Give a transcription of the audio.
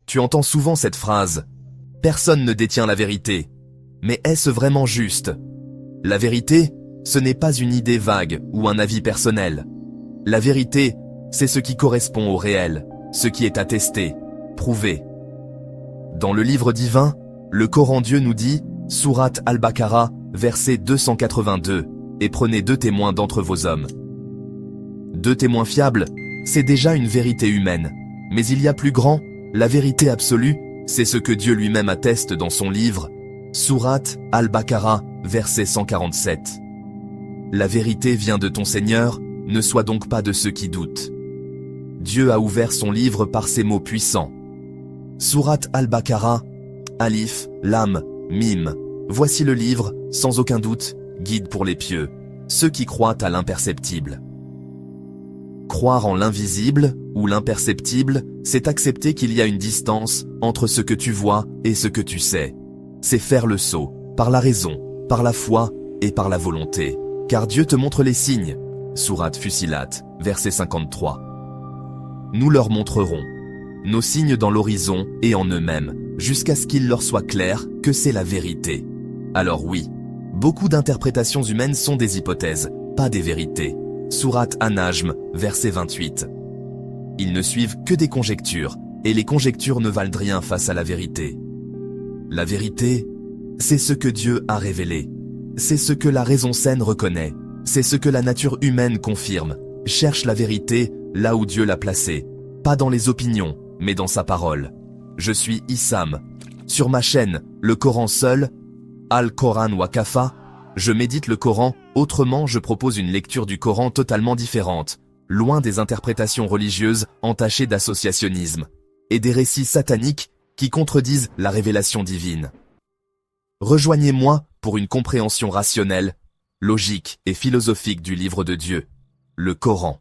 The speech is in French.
Tu entends souvent cette phrase « Personne ne détient la vérité ». Mais est-ce vraiment juste? La vérité, ce n'est pas une idée vague ou un avis personnel. La vérité, c'est ce qui correspond au réel, ce qui est attesté, prouvé. Dans le livre divin, le Coran, Dieu nous dit, sourate Al-Baqarah, verset 282, « Et prenez 2 témoins d'entre vos hommes ». 2 témoins fiables, c'est déjà une vérité humaine. Mais il y a plus grand, la vérité absolue, c'est ce que Dieu lui-même atteste dans son livre, sourate Al-Baqarah, verset 147. La vérité vient de ton Seigneur, ne sois donc pas de ceux qui doutent. Dieu a ouvert son livre par ces mots puissants. Sourate Al-Baqarah, Alif, Lam, Mim. Voici le livre, sans aucun doute, guide pour les pieux, ceux qui croient à l'imperceptible. Croire en l'invisible ou l'imperceptible, c'est accepter qu'il y a une distance entre ce que tu vois et ce que tu sais. C'est faire le saut, par la raison, par la foi et par la volonté. Car Dieu te montre les signes. Sourate Fussilat, verset 53. Nous leur montrerons nos signes dans l'horizon et en eux-mêmes, jusqu'à ce qu'il leur soit clair que c'est la vérité. Alors oui, beaucoup d'interprétations humaines sont des hypothèses, pas des vérités. Sourate An-Najm, verset 28. Ils ne suivent que des conjectures, et les conjectures ne valent rien face à la vérité. La vérité, c'est ce que Dieu a révélé. C'est ce que la raison saine reconnaît. C'est ce que la nature humaine confirme. Cherche la vérité là où Dieu l'a placée. Pas dans les opinions, mais dans sa parole. Je suis Issam. Sur ma chaîne, le Coran seul, Al-Quran wa Kafa, je médite le Coran, autrement je propose une lecture du Coran totalement différente, loin des interprétations religieuses entachées d'associationnisme, et des récits sataniques qui contredisent la révélation divine. Rejoignez-moi pour une compréhension rationnelle, logique et philosophique du livre de Dieu, le Coran.